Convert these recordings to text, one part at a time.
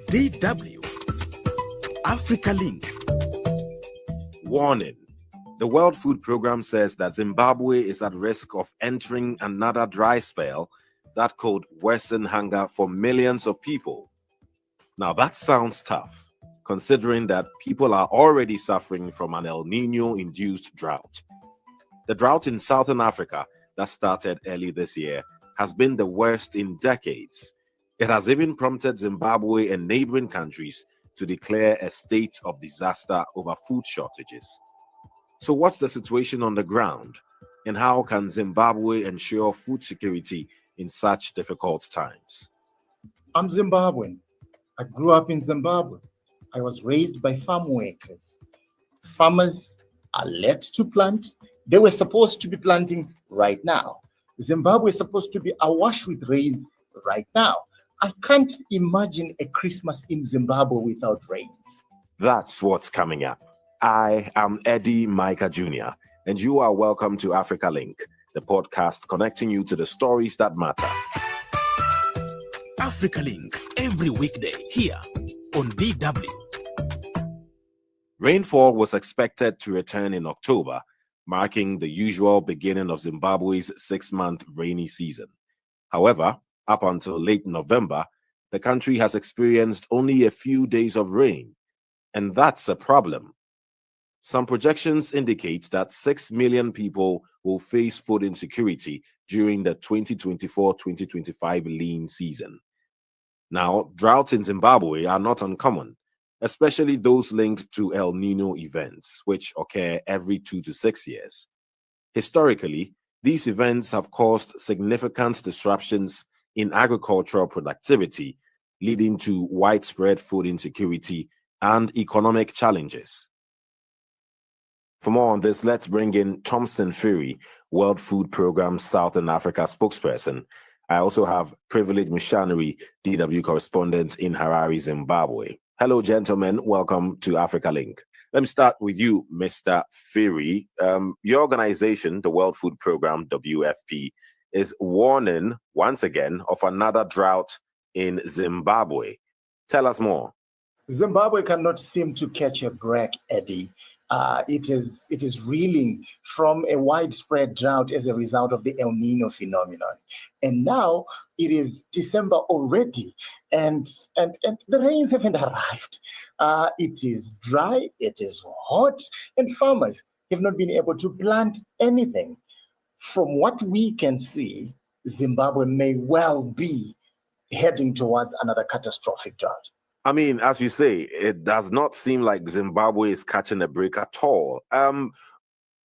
DW Africa Link. Warning. The World Food Programme says that Zimbabwe is at risk of entering another dry spell that could worsen hunger for millions of people. Now that sounds tough, considering that people are already suffering from an El-Nino-induced drought. The drought in Southern Africa that started early this year has been the worst in decades. It has even prompted Zimbabwe and neighboring countries to declare a state of disaster over food shortages. So what's the situation on the ground, and how can Zimbabwe ensure food security in such difficult times? I'm Zimbabwean. I grew up in Zimbabwe. I was raised by farm workers. Farmers are let to plant. They were supposed to be planting right now. Zimbabwe is supposed to be awash with rains right now. I can't imagine a Christmas in Zimbabwe without rains. That's what's coming up. I am Eddy Micah Jr., and you are welcome to Africa Link, the podcast connecting you to the stories that matter. Africa Link, every weekday here on DW. Rainfall was expected to return in October, marking the usual beginning of Zimbabwe's 6-month rainy season. However, up until late November, the country has experienced only a few days of rain, and that's a problem. Some projections indicate that 6 million people will face food insecurity during the 2024-2025 lean season. Now, droughts in Zimbabwe are not uncommon, especially those linked to El Nino events, which occur every 2 to 6 years. Historically, these events have caused significant disruptions in agricultural productivity, leading to widespread food insecurity and economic challenges. For more on this, let's bring in Tomson Phiri, World Food Programme Southern Africa spokesperson. I also have Privilege Musvanhiri, DW correspondent in Harare, Zimbabwe. Hello, gentlemen. Welcome to Africa Link. Let me start with you, Mr. Phiri. Your organization, the World Food Programme, WFP, is warning once again of another drought in Zimbabwe. Tell us more. Zimbabwe cannot seem to catch a break, Eddie. It is reeling from a widespread drought as a result of the El Nino phenomenon. And now it is December already, and the rains haven't arrived. It is dry, it is hot, and farmers have not been able to plant anything. From what we can see, Zimbabwe may well be heading towards another catastrophic drought. I mean, as you say, it does not seem like Zimbabwe is catching a break at all.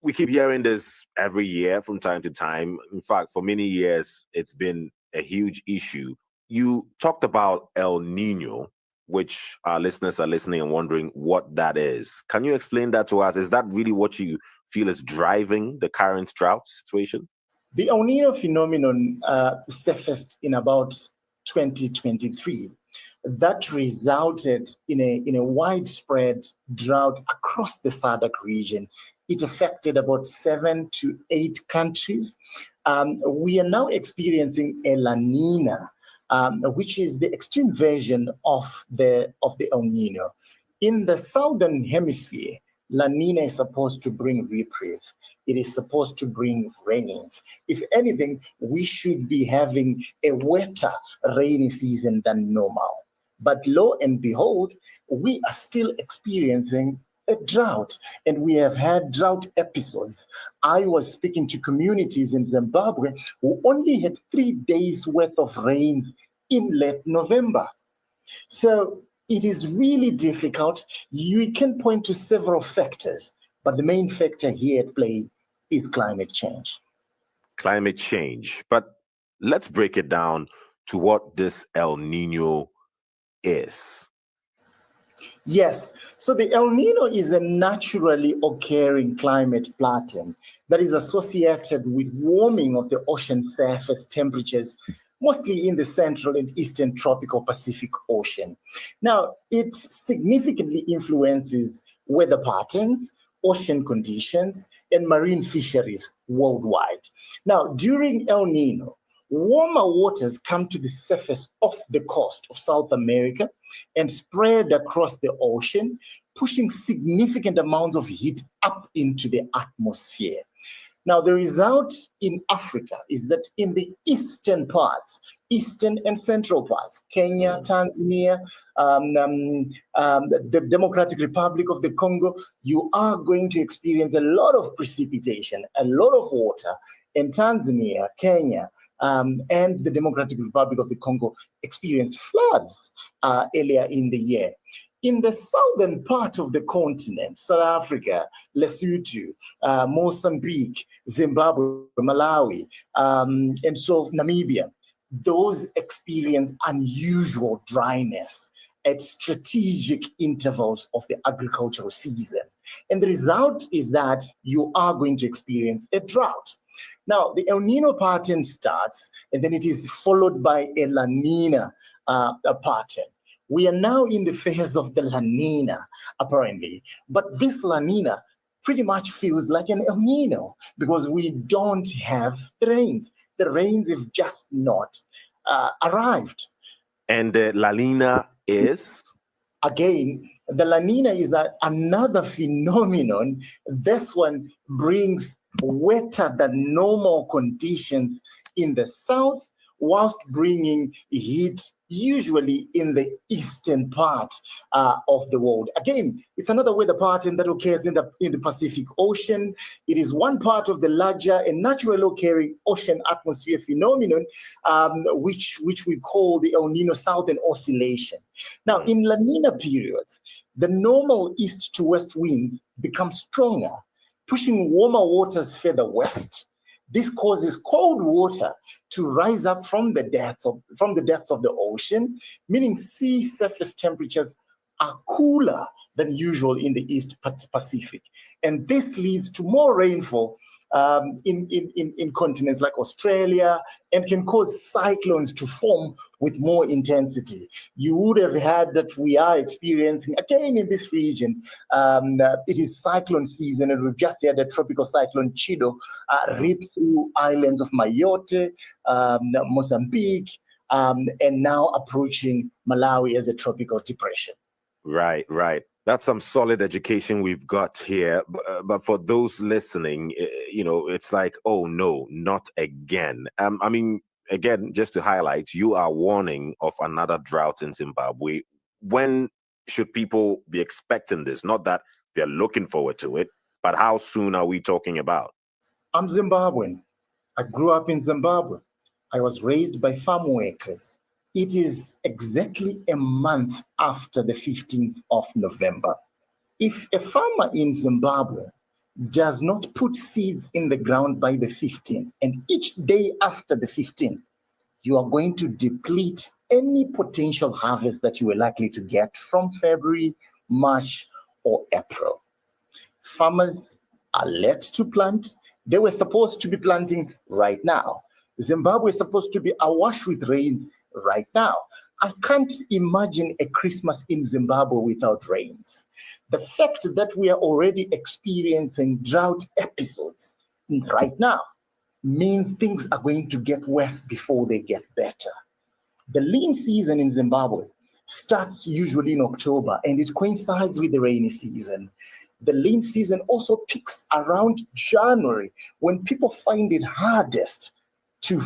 We keep hearing this every year from time to time. In fact, for many years, it's been a huge issue. You talked about El Nino, which our listeners are listening and wondering what that is. Can you explain that to us? Is that really what you feel is driving the current drought situation? The El Nino phenomenon surfaced in about 2023. That resulted in a widespread drought across the SADC region. It affected about 7 to 8 countries. We are now experiencing a La Nina, which is the extreme version of the El Nino. In the southern hemisphere, La Nina is supposed to bring reprieve. It is supposed to bring rains. If anything, we should be having a wetter rainy season than normal. But lo and behold, we are still experiencing a drought, and we have had drought episodes. I was speaking to communities in Zimbabwe who only had 3 days worth of rains in late November. So it is really difficult. You can point to several factors, but the main factor here at play is climate change. Climate change. But let's break it down to what this El Nino is. Yes, so the El Nino is a naturally occurring climate pattern that is associated with warming of the ocean surface temperatures, mostly in the central and eastern tropical Pacific Ocean. Now, it significantly influences weather patterns, ocean conditions, and marine fisheries worldwide. Now, during El Nino, warmer waters come to the surface of the coast of South America and spread across the ocean, pushing significant amounts of heat up into the atmosphere. Now, the result in Africa is that in the eastern parts, eastern and central parts, Kenya, Tanzania, the Democratic Republic of the Congo, you are going to experience a lot of precipitation, a lot of water. In Tanzania, Kenya, and the Democratic Republic of the Congo experienced floods earlier in the year. In the southern part of the continent, South Africa, Lesotho, Mozambique, Zimbabwe, Malawi, and so Namibia, those experience unusual dryness at strategic intervals of the agricultural season. And the result is that you are going to experience a drought. Now, the El Nino pattern starts, and then it is followed by a La Nina pattern. We are now in the phase of the La Nina, apparently. But this La Nina pretty much feels like an El Nino because we don't have the rains. The rains have just not arrived. And the La Nina is? Again, the La Nina is another phenomenon. This one brings wetter than normal conditions in the south, whilst bringing heat usually in the eastern part of the world. Again, it's another weather pattern that occurs in the Pacific Ocean. It is one part of the larger and naturally occurring ocean atmosphere phenomenon, which we call the El-Nino Southern Oscillation. Now, in La Nina periods, the normal east to west winds become stronger, pushing warmer waters further west. This causes cold water to rise up from the depths of the ocean, meaning sea surface temperatures are cooler than usual in the East Pacific. And this leads to more rainfall in continents like Australia, and can cause cyclones to form with more intensity. You would have heard that we are experiencing, again in this region, it is cyclone season, and we've just had a tropical cyclone Chido rip through islands of Mayotte, Mozambique, and now approaching Malawi as a tropical depression. Right, right. That's some solid education we've got here. But for those listening, it's like, oh, no, not again. I mean, again, just to highlight, you are warning of another drought in Zimbabwe. When should people be expecting this? Not that they're looking forward to it, but how soon are we talking about? I'm Zimbabwean. I grew up in Zimbabwe. I was raised by farm workers. It is exactly a month after the 15th of November. If a farmer in Zimbabwe does not put seeds in the ground by the 15th, and each day after the 15th, you are going to deplete any potential harvest that you were likely to get from February, March, or April. Farmers are led to plant. They were supposed to be planting right now. Zimbabwe is supposed to be awash with rains right now. I can't imagine a Christmas in Zimbabwe without rains. The fact that we are already experiencing drought episodes right now means things are going to get worse before they get better. The lean season in Zimbabwe starts usually in October, and it coincides with the rainy season. The lean season also peaks around January, when people find it hardest to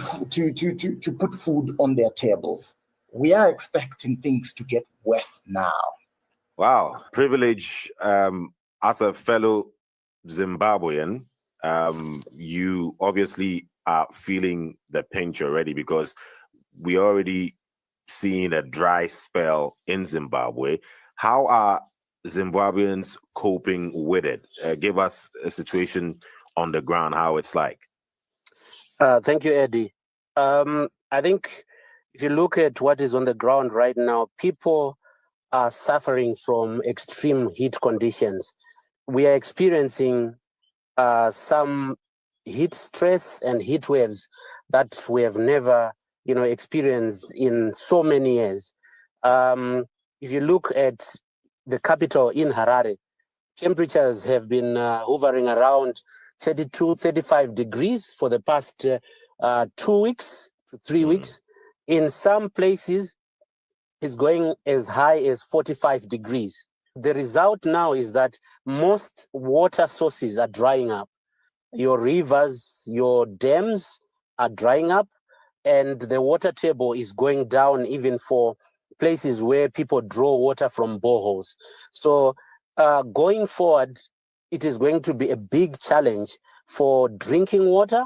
put food on their tables. We are expecting things to get worse now. Wow. Privilege, as a fellow Zimbabwean, you obviously are feeling the pinch already, because we already seeing a dry spell in Zimbabwe. How are Zimbabweans coping with it? Give us a situation on the ground, how it's like. Thank you, Eddie. I think if you look at what is on the ground right now, people are suffering from extreme heat conditions. We are experiencing some heat stress and heat waves that we have never, experienced in so many years. If you look at the capital in Harare, temperatures have been hovering around 32, 35 degrees for the past 2 weeks. to 3 weeks. In some places, it's going as high as 45 degrees. The result now is that most water sources are drying up. Your rivers, your dams are drying up, and the water table is going down even for places where people draw water from boreholes. So going forward, it is going to be a big challenge for drinking water,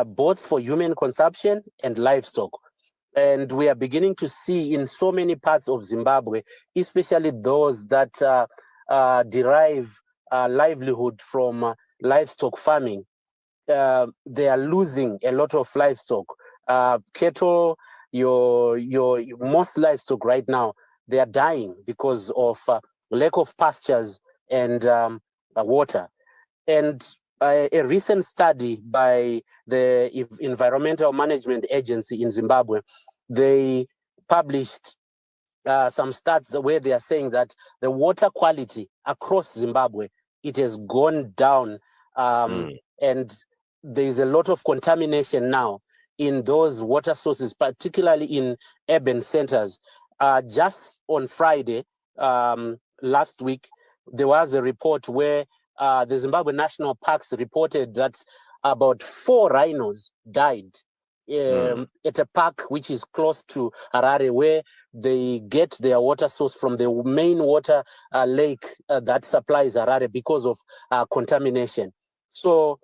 both for human consumption and livestock. And we are beginning to see in so many parts of Zimbabwe, especially those that derive livelihood from livestock farming, they are losing a lot of livestock. Cattle, your most livestock right now, they are dying because of lack of pastures and water. And a recent study by the Environmental Management Agency in Zimbabwe, they published some stats where they are saying that the water quality across Zimbabwe, it has gone down, and there's a lot of contamination now in those water sources, particularly in urban centers. Just on Friday, last week, there was a report where the Zimbabwe National Parks reported that about 4 rhinos died at a park which is close to Harare, where they get their water source from the main water lake that supplies Harare because of contamination. So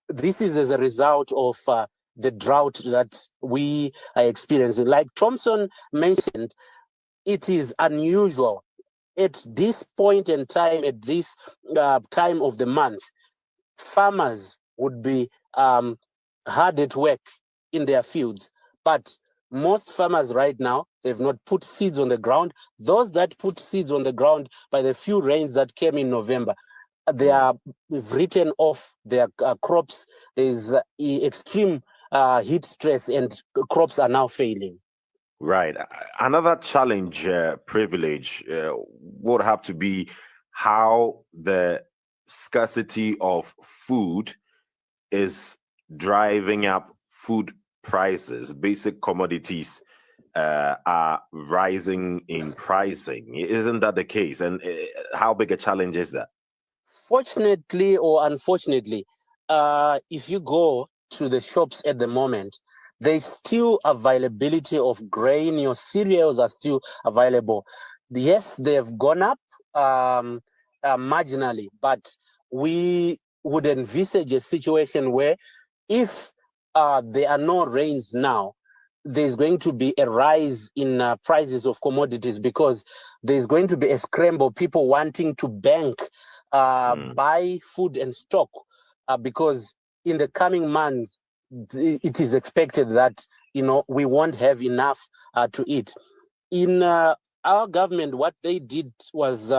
this is as a result of the drought that we are experiencing. Like Tomson mentioned, it is unusual at this point in time, at this time of the month. Farmers would be hard at work in their fields, but most farmers right now, they've not put seeds on the ground. Those that put seeds on the ground by the few rains that came in November, they are written off their crops. There's extreme heat stress, and crops are now failing. Right. Another challenge, Privilege, would have to be how the scarcity of food is driving up food prices. Basic commodities are rising in pricing. Isn't that the case? And how big a challenge is that? Fortunately or unfortunately, if you go to the shops at the moment, there's still availability of grain. Your cereals are still available. Yes, they have gone up marginally, but we would envisage a situation where if there are no rains now, there's going to be a rise in prices of commodities, because there's going to be a scramble, people wanting to bank, buy food and stock, because in the coming months, it is expected that we won't have enough to eat. In our government, what they did was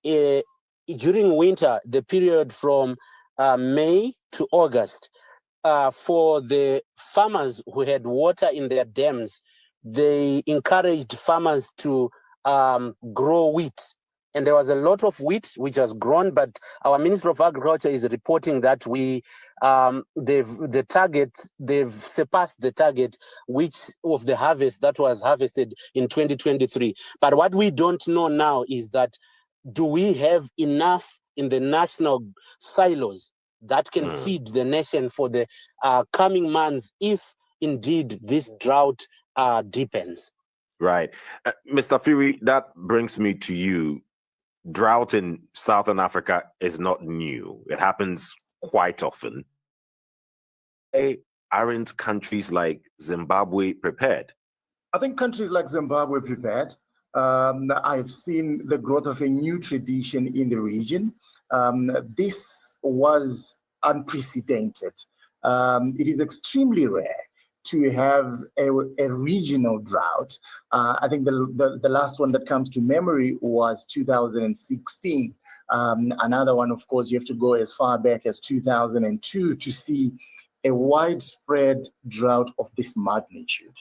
during winter, the period from May to August, for the farmers who had water in their dams, they encouraged farmers to grow wheat. And there was a lot of wheat which was grown, but our Minister of Agriculture is reporting that they've surpassed the target which of the harvest that was harvested in 2023. But what we don't know now is that, do we have enough in the national silos that can feed the nation for the coming months if indeed this drought deepens? Right. Mr. Phiri, that brings me to you. Drought in Southern Africa is not new. It happens quite often. Why aren't countries like Zimbabwe prepared? I think countries like Zimbabwe prepared. I've seen the growth of a new tradition in the region. This was unprecedented. It is extremely rare to have a regional drought. I think the last one that comes to memory was 2016. Another one, of course, you have to go as far back as 2002 to see a widespread drought of this magnitude.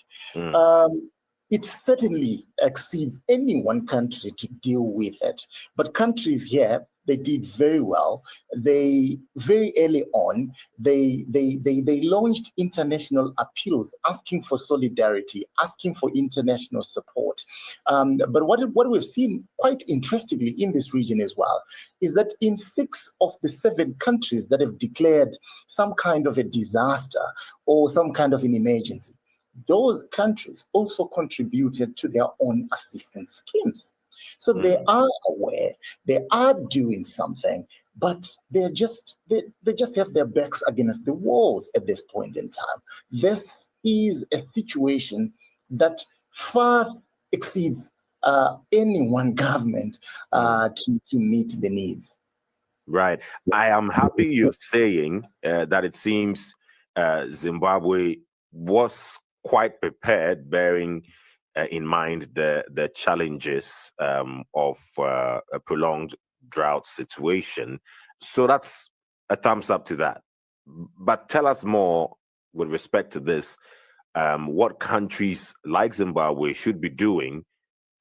It certainly exceeds any one country to deal with it. But countries here, they did very well. They very early on, they launched international appeals asking for solidarity, asking for international support. But what we've seen quite interestingly in this region as well is that in 6 of the 7 countries that have declared some kind of a disaster or some kind of an emergency, those countries also contributed to their own assistance schemes. So they are aware, they are doing something, but they just have their backs against the walls at this point in time. This is a situation that far exceeds any one government to meet the needs. Right. I am happy you're saying that it seems Zimbabwe was quite prepared, bearing in mind the challenges of a prolonged drought situation. So that's a thumbs up to that. But tell us more with respect to this, what countries like Zimbabwe should be doing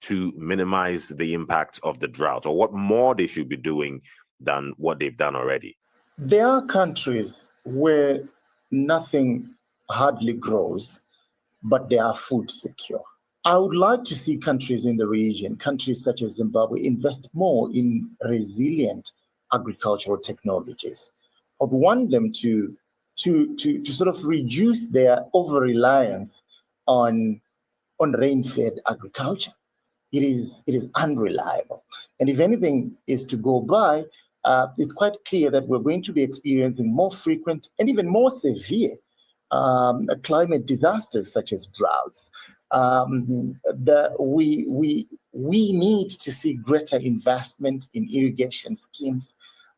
to minimize the impact of the drought, or what more they should be doing than what they've done already. There are countries where nothing hardly grows, but they are food secure. I would like to see countries in the region, countries such as Zimbabwe, invest more in resilient agricultural technologies. I would want them to sort of reduce their over-reliance on rain-fed agriculture. It is unreliable. And if anything is to go by, it's quite clear that we're going to be experiencing more frequent and even more severe climate disasters such as droughts. We need to see greater investment in irrigation schemes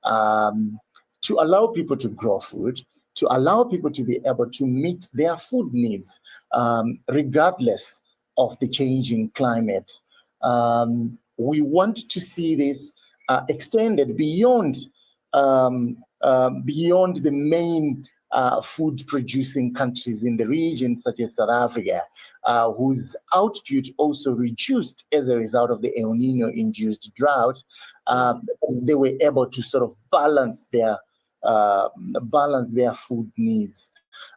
to allow people to grow food, to allow people to be able to meet their food needs, regardless of the changing climate. We want to see this extended beyond the main food-producing countries in the region, such as South Africa, whose output also reduced as a result of the El-Nino-induced drought. They were able to sort of balance their food needs.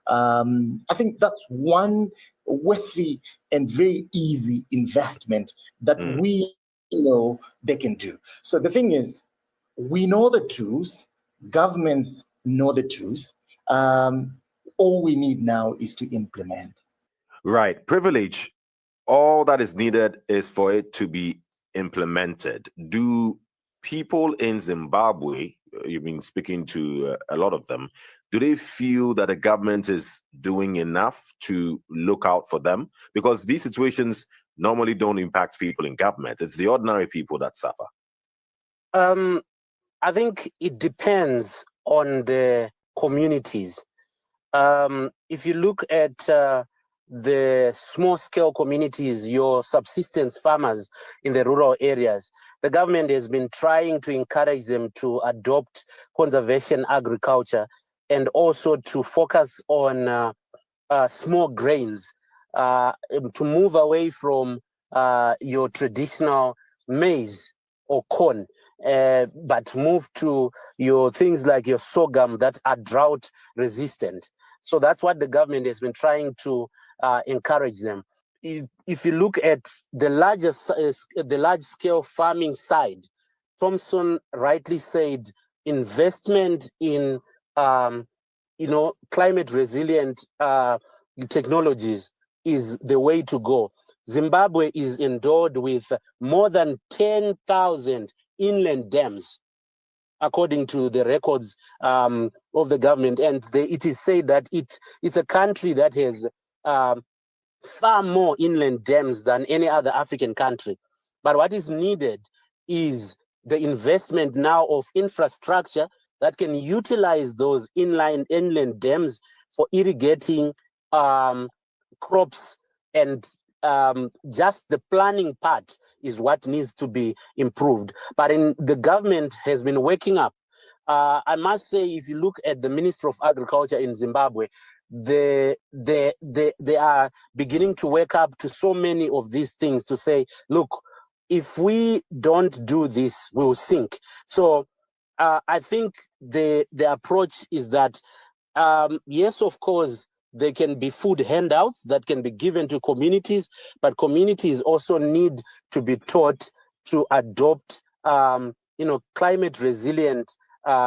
I think that's one worthy and very easy investment that we know they can do. So the thing is, we know the tools, governments know the tools. All we need now is to implement. Right. Privilege, all that is needed is for it to be implemented. Do people in Zimbabwe, you've been speaking to a lot of them, do they feel that the government is doing enough to look out for them? Because these situations normally don't impact people in government. It's the ordinary people that suffer. I think it depends on the communities. If you look at the small-scale communities, your subsistence farmers in the rural areas, the government has been trying to encourage them to adopt conservation agriculture and also to focus on small grains, to move away from your traditional maize or corn, but move to your things like your sorghum that are drought resistant. So that's what the government has been trying to encourage them. If you look at the large scale farming side, Tomson rightly said investment in climate resilient technologies is the way to go. Zimbabwe is endowed with more than 10,000 inland dams, according to the records of the government. And it is said that it's a country that has far more inland dams than any other African country. But what is needed is the investment now of infrastructure that can utilize those inland dams for irrigating crops, and just the planning part is what needs to be improved. But the government has been waking up. I must say, if you look at the Ministry of Agriculture in Zimbabwe, they are beginning to wake up to so many of these things to say, look, if we don't do this, we will sink. So I think the approach is that, yes, of course, there can be food handouts that can be given to communities, but communities also need to be taught to adopt, climate resilient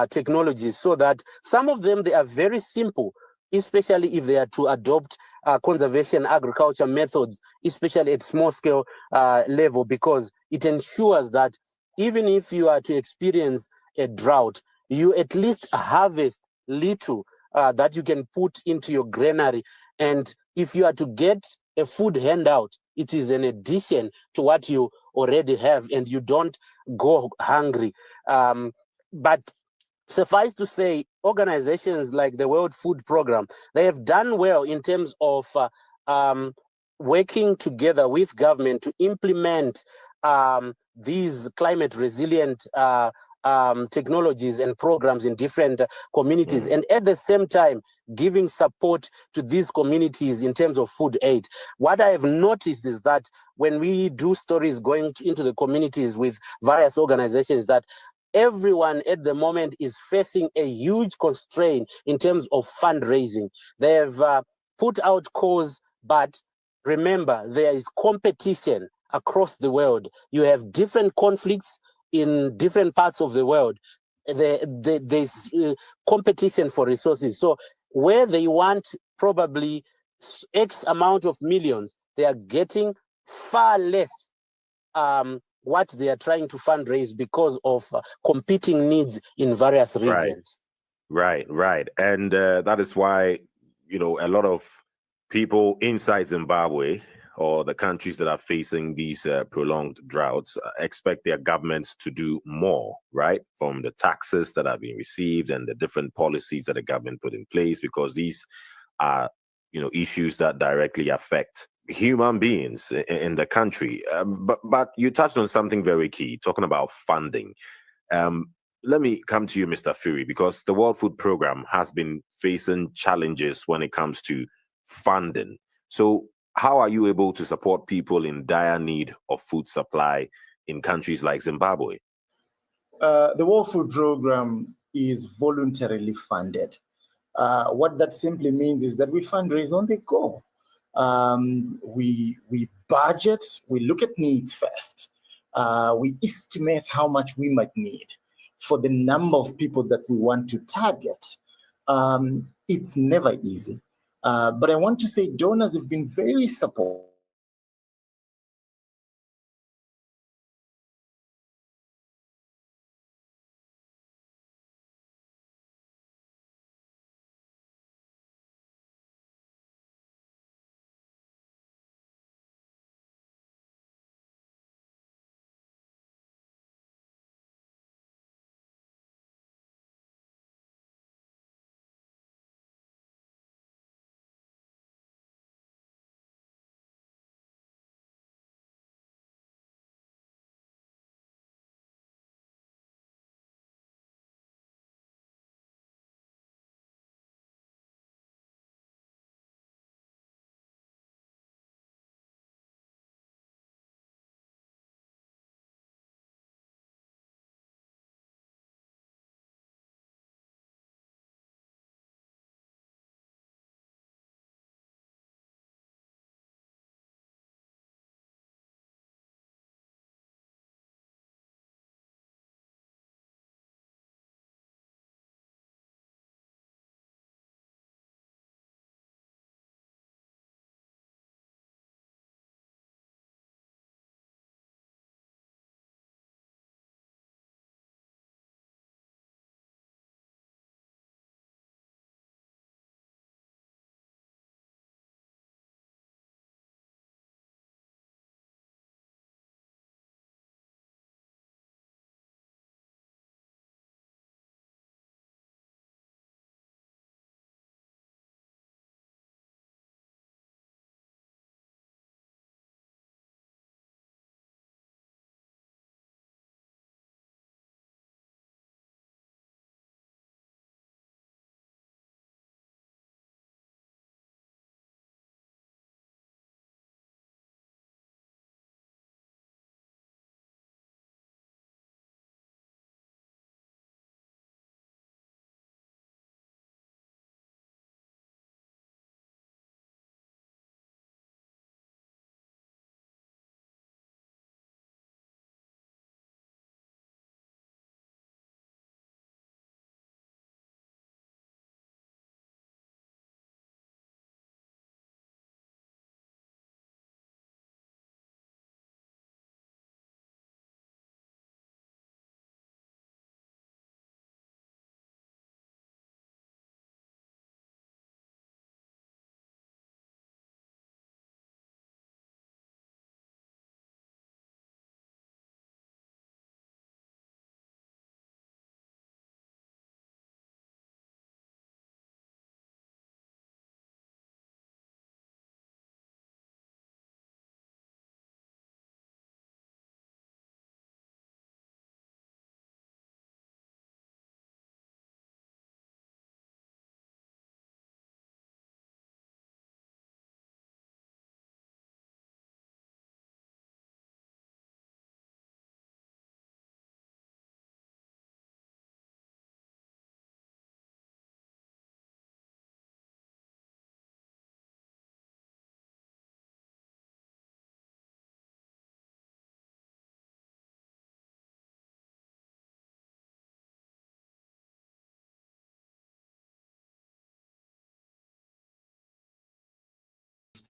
technologies, so that some of them, they are very simple, especially if they are to adopt conservation agriculture methods, especially at small scale level, because it ensures that even if you are to experience a drought, you at least harvest little that you can put into your granary. And if you are to get a food handout, it is an addition to what you already have, and you don't go hungry. But suffice to say, organizations like the World Food Program, they have done well in terms of working together with government to implement these climate resilient technologies and programs in different communities, and at the same time giving support to these communities in terms of food aid. What I have noticed is that when we do stories going into the communities with various organizations, that everyone at the moment is facing a huge constraint in terms of fundraising. They have put out calls, but remember, there is competition across the world. You have different conflicts in different parts of the world. There's competition for resources. So where they want probably X amount of millions, they are getting far less what they are trying to fundraise because of competing needs in various regions. Right. And that is why, a lot of people inside Zimbabwe or the countries that are facing these prolonged droughts expect their governments to do more, right? From the taxes that are being received and the different policies that the government put in place, because these are, issues that directly affect human beings in the country. But you touched on something very key, talking about funding. Let me come to you, Mr. Phiri, because the World Food Program has been facing challenges when it comes to funding. So how are you able to support people in dire need of food supply in countries like Zimbabwe? The World Food Program is voluntarily funded. What that simply means is that we fundraise on the go. We budget, we look at needs first. We estimate how much we might need for the number of people that we want to target. It's never easy. But I want to say donors have been very supportive.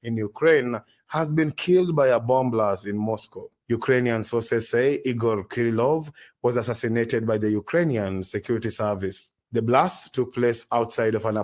in Ukraine has been killed by a bomb blast in Moscow. Ukrainian sources say Igor Kirillov was assassinated by the Ukrainian security service. The blast took place outside of an